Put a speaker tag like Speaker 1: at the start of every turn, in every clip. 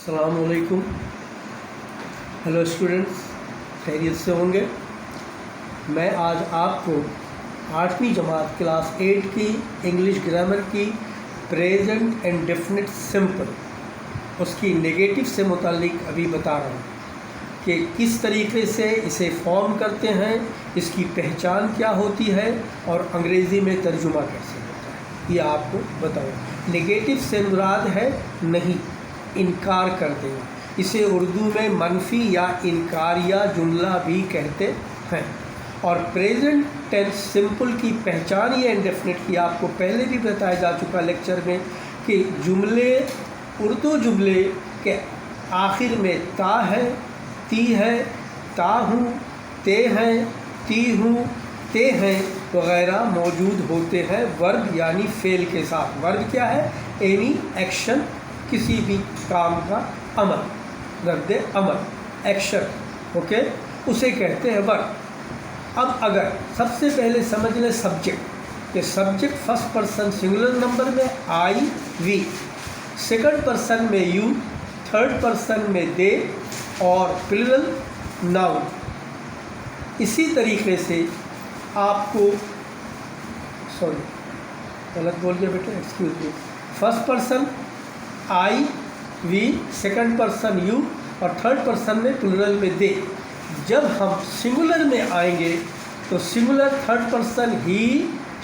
Speaker 1: अस्सलामुअलैकुम। Hello students, खैरियत से होंगे। मैं आज आपको 8वीं जमात क्लास 8 की इंग्लिश ग्रामर की प्रेजेंट एंड डेफिनेट सिंपल उसकी नेगेटिव से मुताल्लिक अभी बता रहा हूँ कि किस तरीके से इसे फॉर्म करते हैं, इसकी पहचान क्या होती है और अंग्रेज़ी में तर्जुमा कैसे होता है, ये आपको बताऊँ। नेगेटिव से मुराद है नहीं, इनकार कर देना। इसे उर्दू में मनफी या इनकारिया जुमला भी कहते हैं। और प्रेजेंट टेंस सिंपल की पहचान ये इंडेफिनिट की आपको पहले भी बताया जा चुका लेक्चर में कि जुमले, उर्दू जुमले के आखिर में ता है, ती है, ता हूँ, ते हैं, ती हूँ, ते हैं वगैरह मौजूद होते हैं वर्ब यानी फेल के साथ। वर्ब क्या है? एनी एक्शन, किसी भी काम का अमल, रद्द अमल, एक्शन, ओके, उसे कहते हैं वर्ब। अब अगर सबसे पहले समझ लें सब्जेक्ट, कि subject first person singular number में आई वी, सेकंड पर्सन में यू, थर्ड पर्सन में दे और प्लूरल नाउन। इसी तरीके से आपको गलत बोल गया बेटा, excuse me. First person I we, second person you और थर्ड पर्सन में प्लूरल में दे। जब हम सिंगुलर में आएंगे तो singular third person he,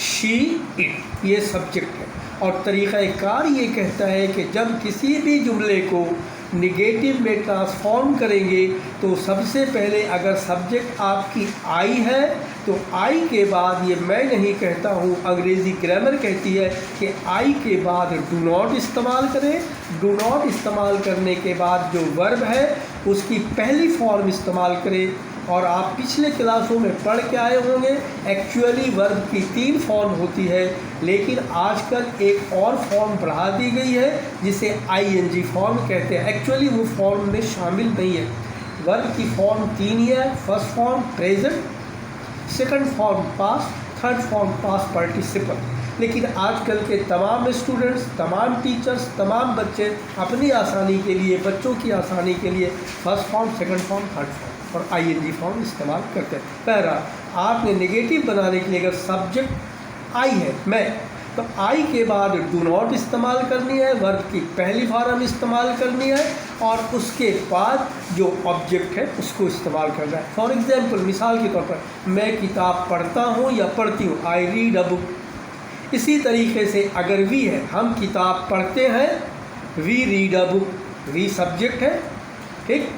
Speaker 1: she, it, ये सब्जेक्ट है। और तरीक़ाकार ये कहता है कि जब किसी भी जुमले को निगेटिव में ट्रांसफॉर्म करेंगे तो सबसे पहले अगर सब्जेक्ट आपकी आई है तो आई के बाद, ये मैं नहीं कहता हूँ, अंग्रेज़ी ग्रामर कहती है कि आई के बाद डू नॉट इस्तेमाल करें। डू नॉट इस्तेमाल करने के बाद जो वर्ब है उसकी पहली फॉर्म इस्तेमाल करें। और आप पिछले क्लासों में पढ़ के आए होंगे, एक्चुअली वर्ब की 3 फॉर्म होती है, लेकिन आजकल एक और फॉर्म बढ़ा दी गई है जिसे आईएनजी फॉर्म कहते हैं। एक्चुअली वो फॉर्म में शामिल नहीं है। वर्ब की फॉर्म 3 ही है। First form present, second form past, third form past participle. लेकिन आजकल के तमाम स्टूडेंट्स, तमाम टीचर्स, तमाम बच्चे अपनी आसानी के लिए, बच्चों की आसानी के लिए first form, second form, third form और आईएनजी फॉर्म इस्तेमाल करते हैं। पहला, आपने नेगेटिव बनाने के लिए अगर सब्जेक्ट आई है मैं, तो आई के बाद डू नॉट इस्तेमाल करनी है, वर्ब की पहली फॉर्म इस्तेमाल करनी है और उसके बाद जो ऑब्जेक्ट है उसको इस्तेमाल करना है। फॉर एग्जांपल, मिसाल के तौर पर, मैं किताब पढ़ता हूँ या पढ़ती हूँ, आई रीड अ बुक। इसी तरीके से अगर वी है, हम किताब पढ़ते हैं, we read a book, we subject है, ठीक,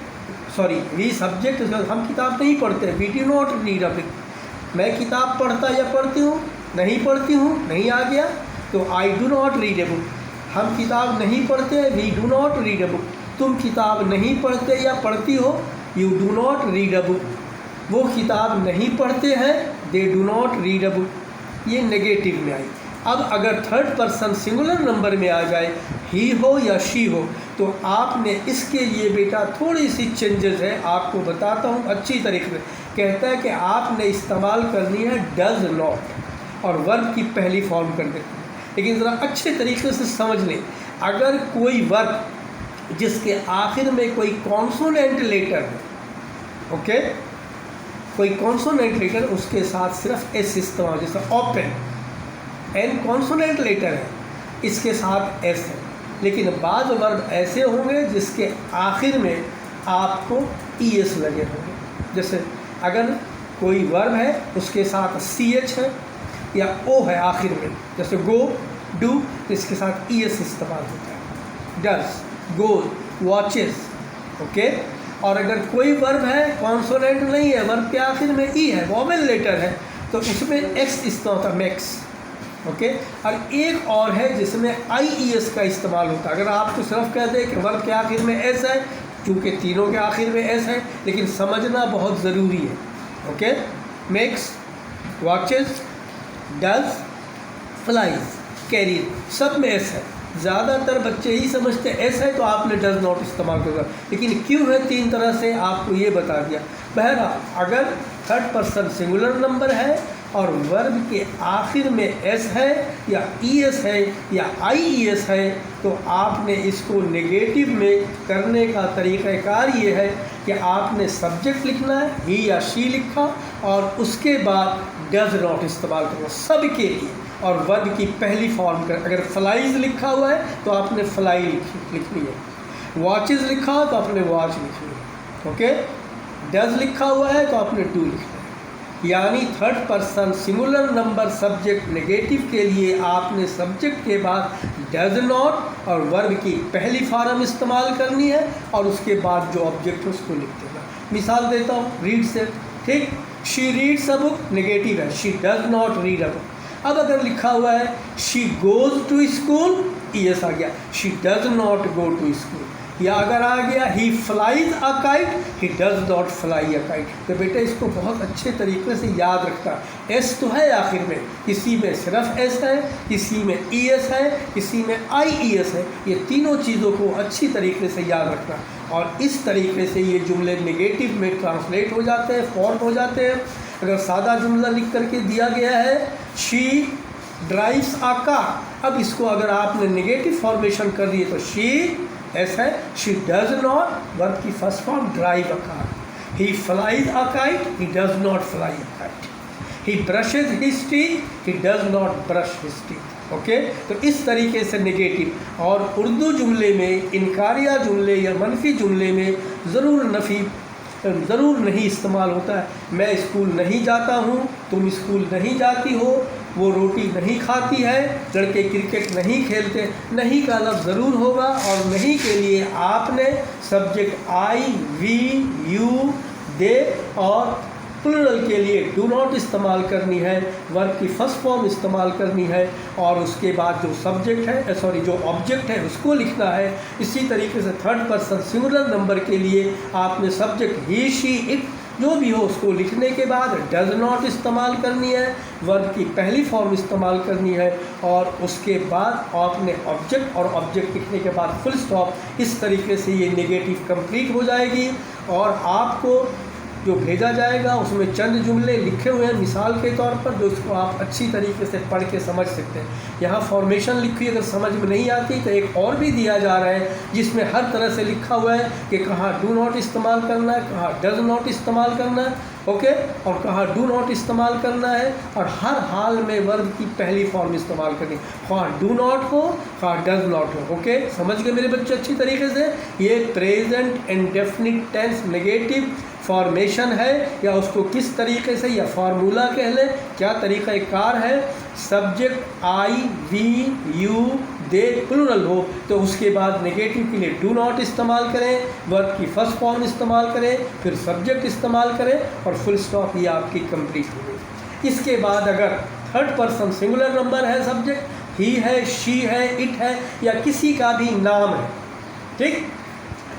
Speaker 1: सॉरी वी सब्जेक्ट, हम किताब नहीं पढ़ते, we do not read a book. मैं किताब पढ़ता या पढ़ती हूँ, नहीं पढ़ती हूँ, नहीं आ गया तो I do not read a book. हम किताब नहीं पढ़ते, we do not read a book. तुम किताब नहीं पढ़ते या पढ़ती हो, you do not read a book. वो किताब नहीं पढ़ते हैं, they do not read a book. ये नेगेटिव में आई। अब अगर थर्ड पर्सन सिंगुलर नंबर में आ जाए, ही हो या शी हो, तो आपने इसके लिए बेटा थोड़ी सी चेंजेस है, आपको बताता हूँ अच्छी तरीके से। कहता है कि आपने इस्तेमाल करनी है डज नॉट और वर्ब की पहली फॉर्म कर देते हैं। लेकिन ज़रा अच्छे तरीके से समझ लें, अगर कोई वर्ब जिसके आखिर में कोई कॉन्सोनेंट लेटर है, ओके, कोई कॉन्सोनेंट लेटर, उसके साथ सिर्फ एस इस्तेमाल, जैसे ओपन, एन कॉन्सोनेंट लेटर है, इसके साथ एस है। लेकिन बाद वर्ब ऐसे होंगे जिसके आखिर में आपको ई एस लगे होंगे। जैसे अगर कोई वर्ब है उसके साथ सी एच है या ओ है आखिर में, जैसे गो, डू, तो इसके साथ ई एस इस्तेमाल होता है, डज, गोज, वॉचेस, ओके। और अगर कोई वर्ब है कॉन्सोनेंट नहीं है, वर्ब के आखिर में ई है, वॉवेल लेटर है, तो उसमें एक्स इस्तेमाल होता है, मैक्स, ओके। और एक और है जिसमें आई ई एस का इस्तेमाल होता है। अगर आपको सिर्फ कह दें कि वर्ब के आखिर में एस है, चूँकि तीनों के आखिर में एस है, लेकिन समझना बहुत ज़रूरी है, okay. Makes, watches, does, flies, carries, सब में एस है। ज़्यादातर बच्चे ही समझते एस है तो आपने डज नॉट इस्तेमाल करना, लेकिन क्यों है 3 तरह से आपको ये बता दिया। बहरहाल, अगर थर्ड पर्सन सिंगुलर नंबर है और वर्ब के आखिर में एस है या ईएस है या आईईएस है, तो आपने इसको नेगेटिव में करने का तरीक़ाकार ये है कि आपने सब्जेक्ट लिखना है, ही या शी लिखा, और उसके बाद डज नॉट इस्तेमाल करना सब के लिए, और वर्ब की पहली फॉर्म कर, अगर फ्लाइज लिखा हुआ है तो आपने फ्लाई लिखनी है, वॉचेस लिखा हो तो आपने वॉच लिखनी है, ओके। डज लिखा हुआ है तो आपने डू लिखना है। यानी third person singular number subject negative के लिए आपने सब्जेक्ट के बाद डज नॉट और वर्ब की पहली फॉर्म इस्तेमाल करनी है, और उसके बाद जो ऑब्जेक्ट है उसको लिख देना। मिसाल देता हूँ रीड से, ठीक। She reads a book negative है, she does not read a book. अब अगर लिखा हुआ है she goes to school, ES आ गया, she does not go to school. या अगर आ गया he flies a kite, he does not fly a kite. तो बेटा इसको बहुत अच्छे तरीके से याद रखना। एस तो है आखिर में, किसी में सिर्फ एस है, किसी में ईएस है, किसी में आईईएस है। ये तीनों चीज़ों को अच्छी तरीके से याद रखना, और इस तरीके से ये जुमले नेगेटिव में ट्रांसलेट हो जाते हैं, फॉर्म हो जाते हैं। अगर सादा जुमला लिख करके दिया गया है शी ड्राइव्स अ कार, अब इसको अगर आपने नेगेटिव फॉर्मेशन कर दिए तो शी एस है, शी डज नॉट, वर्ब की first form drive a car. He flies a kite, he does not fly a kite. He brushes his teeth, he does not brush his teeth. Okay, तो इस तरीके से negative. और उर्दू जुमले में, इनकारिया जुमले या मनफी जुमले में ज़रूर नहीं इस्तेमाल होता है। मैं स्कूल नहीं जाता हूँ, तुम स्कूल नहीं जाती हो, वो रोटी नहीं खाती है, लड़के क्रिकेट नहीं खेलते। नहीं का लफ्ज़ ज़रूर होगा, और नहीं के लिए आपने सब्जेक्ट आई, वी, यू, दे, और प्लूरल के लिए डू नॉट इस्तेमाल करनी है, वर्ब की फर्स्ट फॉर्म इस्तेमाल करनी है, और उसके बाद जो सब्जेक्ट है जो ऑब्जेक्ट है उसको लिखना है। इसी तरीके से थर्ड पर्सन सिंगुलर नंबर के लिए आपने सब्जेक्ट ही, शी, इट जो भी हो उसको लिखने के बाद डज नॉट इस्तेमाल करनी है, वर्ब की पहली फॉर्म इस्तेमाल करनी है, और उसके बाद आपने ऑब्जेक्ट और ऑब्जेक्ट लिखने के बाद फुल स्टॉप। इस तरीके से ये नेगेटिव कंप्लीट हो जाएगी, और आपको जो भेजा जाएगा उसमें चंद जुमले लिखे हुए हैं मिसाल के तौर पर, जो उसको आप अच्छी तरीके से पढ़ के समझ सकते हैं। यहाँ फॉर्मेशन लिखी, अगर समझ में नहीं आती तो एक और भी दिया जा रहा है जिसमें हर तरह से लिखा हुआ है कि कहाँ डू नॉट इस्तेमाल करना है, कहाँ डज नॉट इस्तेमाल करना है, ओके, और कहाँ डू नॉट इस्तेमाल करना है, और हर हाल में वर्ब की पहली फॉर्म इस्तेमाल करनी, कहाँ डू नॉट हो, कहाँ डज नॉट हो। ओके, समझ गए मेरे बच्चे अच्छी तरीके से। ये present indefinite tense negative formation है, या उसको किस तरीके से, या फार्मूला कह लें, क्या तरीक़ाकार है। Subject I, we, you, they plural हो तो उसके बाद नेगेटिव के लिए डू नॉट इस्तेमाल करें, वर्ब की फर्स्ट फॉर्म इस्तेमाल करें, फिर सब्जेक्ट इस्तेमाल करें, और फुल स्टॉप ये आपकी कंप्लीट हो गई। इसके बाद अगर थर्ड पर्सन सिंगुलर नंबर है, सब्जेक्ट ही है, शी है, इट है, या किसी का भी नाम है, ठीक,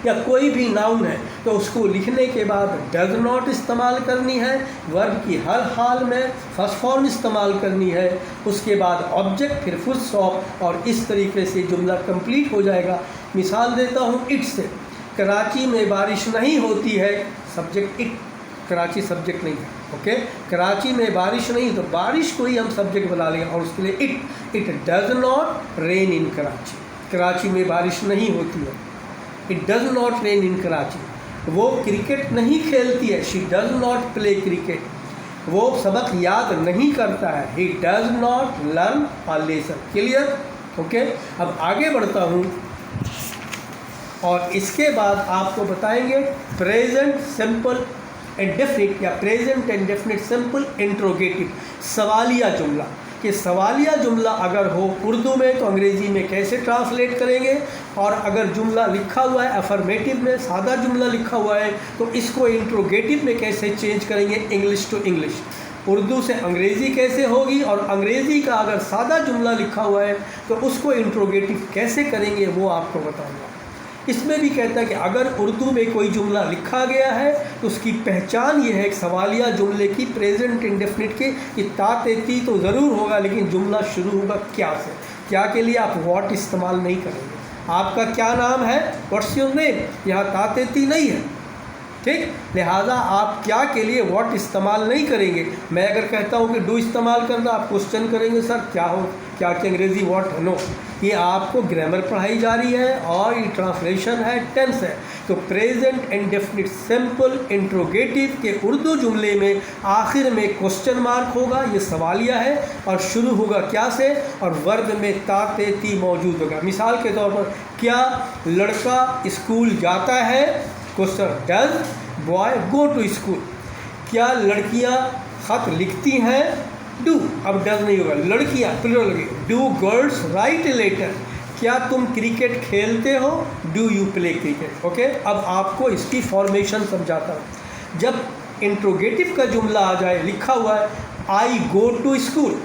Speaker 1: या कोई भी नाउन है, तो उसको लिखने के बाद डज नॉट इस्तेमाल करनी है, वर्ब की हर हाल में फर्स्ट फॉर्म इस्तेमाल करनी है, उसके बाद ऑब्जेक्ट, फिर फुल स्टॉप, और इस तरीके से जुमला कंप्लीट हो जाएगा। मिसाल देता हूँ इट से, कराची में बारिश नहीं होती है, सब्जेक्ट इट, कराची सब्जेक्ट नहीं है, ओके। कराची में बारिश नहीं, तो बारिश को ही हम सब्जेक्ट बना लेंगे, और उसके लिए इट डज नॉट रेन इन कराची, कराची में बारिश नहीं होती है। इट डज नॉट रेन इन कराची, वो क्रिकेट नहीं खेलती है, she does not play cricket, वो सबक याद नहीं करता है, ही does not learn a lesson. Clear, okay. अब आगे बढ़ता हूँ, और इसके बाद आपको बताएंगे प्रेजेंट सिंपल इंडेफिनिट या प्रेजेंट इंडेफिनिट सिंपल इंट्रोगेटिव, सवालिया जुमला। कि सवालिया जुमला अगर हो उर्दू में तो अंग्रेज़ी में कैसे ट्रांसलेट करेंगे, और अगर जुमला लिखा हुआ है अफर्मेटिव में, सादा जुमला लिखा हुआ है, तो इसको इंट्रोगेटिव में कैसे चेंज करेंगे, इंग्लिश टू इंग्लिश, उर्दू से अंग्रेज़ी कैसे होगी, और अंग्रेज़ी का अगर सादा जुमला लिखा हुआ है तो उसको इंट्रोगेटिव कैसे करेंगे वो आपको बताऊँगा। इसमें भी कहता है कि अगर उर्दू में कोई जुमला लिखा गया है तो उसकी पहचान ये है, सवालिया जुमले की प्रेजेंट इंडेफिनिट के तातेती तो ज़रूर होगा, लेकिन जुमला शुरू होगा क्या से। क्या के लिए आप व्हाट इस्तेमाल नहीं करेंगे। आपका क्या नाम है, व्हाट्स योर नेम, यहाँ तातेती नहीं है, ठीक। लिहाजा आप क्या के लिए व्हाट इस्तेमाल नहीं करेंगे। मैं अगर कहता हूँ कि डू इस्तेमाल करना, आप क्वेश्चन करेंगे सर क्या हो, क्या कि अंग्रेज़ी व्हाट है, नो। ये आपको ग्रामर पढ़ाई जा रही है और ये ट्रांसलेशन है, टेंस है। तो प्रेजेंट इंडेफिनिट सिंपल इंट्रोगेटिव के उर्दू जुमले में आखिर में क्वेश्चन मार्क होगा, ये सवालिया है, और शुरू होगा क्या से, और वर्ब में ता ते ती मौजूद होगा। मिसाल के तौर पर, क्या लड़का स्कूल जाता है, question does boy go to school. क्या लड़कियां खत लिखती हैं, डू। अब डज नहीं होगा, लड़कियां प्लूरल होगी, डू गर्ल्स राइट लेटर। क्या तुम क्रिकेट खेलते हो, do you play cricket. Okay, अब आपको इसकी फॉर्मेशन समझाता हूँ। जब इंट्रोगेटिव का जुमला आ जाए, लिखा हुआ है आई गो टू स्कूल,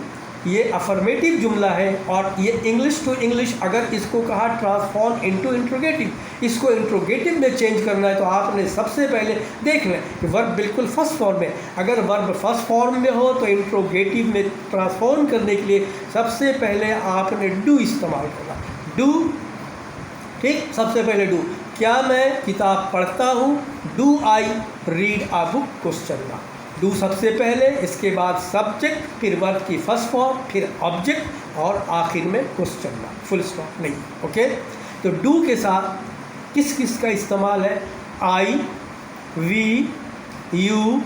Speaker 1: ये अफर्मेटिव जुमला है, और ये इंग्लिश टू इंग्लिश अगर इसको कहा ट्रांसफॉर्म इनटू इंट्रोगेटिव, इसको इंट्रोगेटिव में चेंज करना है तो आपने सबसे पहले देख लें कि वर्ब बिल्कुल फर्स्ट फॉर्म में। अगर वर्ब फर्स्ट फॉर्म में हो तो इंट्रोगेटिव में ट्रांसफॉर्म करने के लिए सबसे पहले आपने डू इस्तेमाल करना, डू। ठीक, सबसे पहले डू। क्या मैं किताब पढ़ता हूँ, do I read a book, question mark. Do सबसे पहले, इसके बाद सब्जेक्ट, फिर वर्ब की फर्स्ट फॉर्म, फिर ऑब्जेक्ट, और आखिर में क्वेश्चन मार्क, फुल स्टॉप नहीं। ओके, तो डू के साथ किस किस का इस्तेमाल है, I, we, you,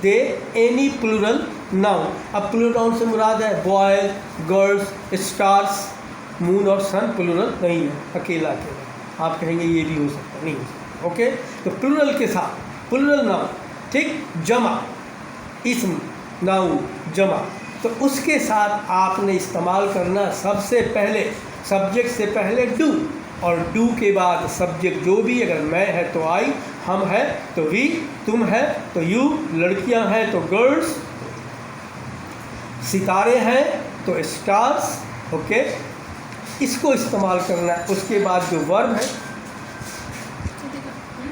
Speaker 1: they, any plural noun. अब प्लूरल नाउन से मुराद है बॉयज, गर्ल्स, स्टार्स, मून और सन प्लूरल नहीं है, अकेला अकेला। आप कहेंगे ये भी हो सकता, नहीं हो सकता। ओके, तो प्लूरल के साथ प्लूरल नाउन, ठीक, जमा, इस्म, नाउन, जमा, तो उसके साथ आपने इस्तेमाल करना सबसे पहले सब्जेक्ट से पहले डू, और डू के बाद सब्जेक्ट जो भी, अगर मैं है तो आई, हम है तो वी, तुम है तो यू, लड़कियां हैं तो गर्ल्स, सितारे हैं तो स्टार्स। ओके, इसको इस्तेमाल करना है। उसके बाद जो वर्ब है,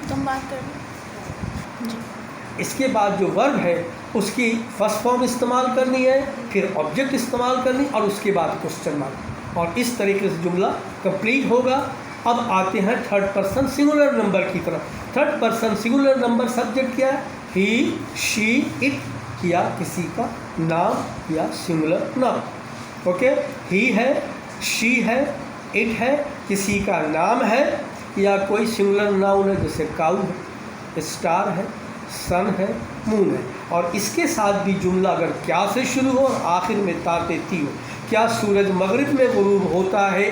Speaker 2: तुम बात कर,
Speaker 1: इसके बाद जो वर्ब है उसकी फर्स्ट फॉर्म इस्तेमाल करनी है, फिर ऑब्जेक्ट इस्तेमाल करनी, और उसके बाद क्वेश्चन मार्क, और इस तरीके से जुमला कंप्लीट होगा। अब आते हैं थर्ड पर्सन सिंगुलर नंबर की तरफ। Third person singular number subject क्या है, ही, शी, इट, या किसी का नाम या सिंगुलर नाम। ओके, ही है, शी है, इट है, किसी का नाम है, या कोई सिंगुलर नाउन है, जैसे काऊ है, स्टार है, सन है, मून है। और इसके साथ भी जुमला अगर क्या से शुरू हो और आखिर में ताते ती हो। क्या सूरज मगरिब में गुरूब होता है,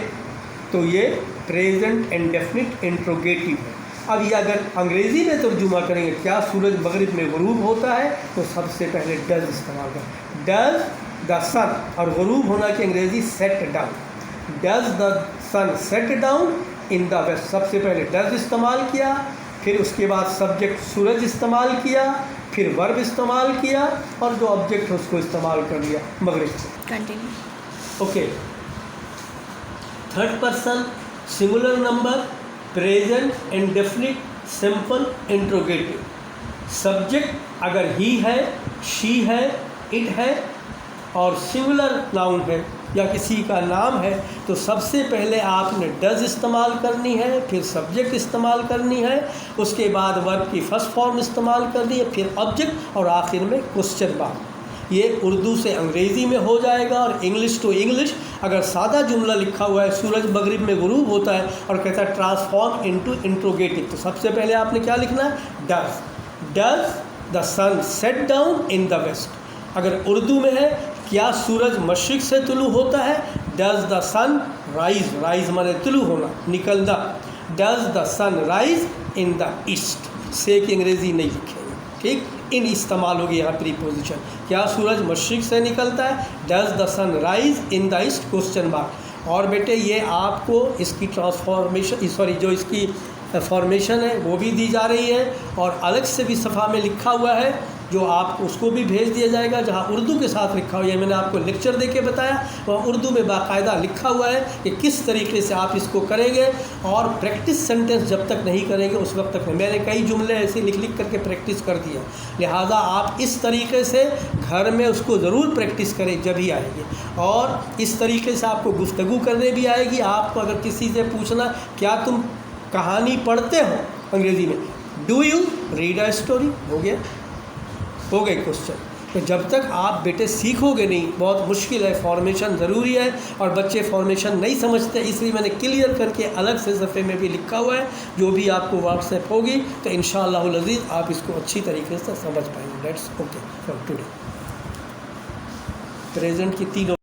Speaker 1: तो ये प्रेजेंट इंडेफिनिट इंट्रोगेटिव है। अब ये अगर अंग्रेज़ी में तर्जुमा करेंगे, क्या सूरज मगरिब में गुरूब होता है, तो सबसे पहले डज इस्तेमाल करें, डज द सन, और गुरूब होना की अंग्रेज़ी set down, does the sun set down in the west. सबसे पहले डज इस्तेमाल किया, फिर उसके बाद सब्जेक्ट सूरज इस्तेमाल किया, फिर वर्ब इस्तेमाल किया, और जो ऑब्जेक्ट है उसको इस्तेमाल कर लिया, मगरिब से।
Speaker 2: Continue.
Speaker 1: Okay, third person singular number, present indefinite simple interrogative. Subject अगर ही है, शी है, इट है, और सिंगुलर नाउन है या किसी का नाम है, तो सबसे पहले आपने डज इस्तेमाल करनी है, फिर सब्जेक्ट इस्तेमाल करनी है, उसके बाद वर्ब की फर्स्ट फॉर्म इस्तेमाल करनी है, फिर ऑब्जेक्ट, और आखिर में क्वेश्चन मार्क। ये उर्दू से अंग्रेज़ी में हो जाएगा, और इंग्लिश टू इंग्लिश अगर सादा जुमला लिखा हुआ है, सूरज मगरिब में गुरूब होता है और कहता है ट्रांसफॉर्म इनटू इंट्रोगेटिव, तो सबसे पहले आपने क्या लिखना है, does, does the sun set down in the west. अगर उर्दू में है, क्या सूरज मशरिक़ से तुलू होता है, does the sun rise, rise माने तुलू होना, निकलना, does the sun rise in the east. से की अंग्रेज़ी नहीं लिखेंगे, ठीक, इन इस्तेमाल होगी यहाँ प्रीपोजिशन। क्या सूरज मशरिक़ से निकलता है, does the sun rise in the east, question mark. और बेटे ये आपको इसकी ट्रांसफॉर्मेशन, सॉरी जो इसकी फॉर्मेशन है वो भी दी जा रही है, और अलग से भी सफ़ा में लिखा हुआ है, जो आप उसको भी भेज दिया जाएगा, जहाँ उर्दू के साथ लिखा हुआ है। मैंने आपको लेक्चर देके बताया, वहाँ उर्दू में बाकायदा लिखा हुआ है कि किस तरीके से आप इसको करेंगे, और प्रैक्टिस सेंटेंस जब तक नहीं करेंगे उस वक्त तक नहीं। मैंने कई जुमले ऐसे लिख लिख करके प्रैक्टिस कर दिया, लिहाजा आप इस तरीके से घर में उसको ज़रूर प्रैक्टिस करें, जब ही आएगी। और इस तरीके से आपको गुफ्तगू करने भी आएगी। आपको अगर किसी से पूछना क्या तुम कहानी पढ़ते हो अंग्रेज़ी में, do you read a story? हो गया, हो गए क्वेश्चन। तो जब तक आप बेटे सीखोगे नहीं, बहुत मुश्किल है, फॉर्मेशन ज़रूरी है और बच्चे फॉर्मेशन नहीं समझते, इसलिए मैंने क्लियर करके अलग से सफ़े में भी लिखा हुआ है, जो भी आपको व्हाट्सएप होगी तो इंशाअल्लाहुल अज़ीज़ आप इसको अच्छी तरीके से समझ पाएंगे। That's okay for today. Present की 3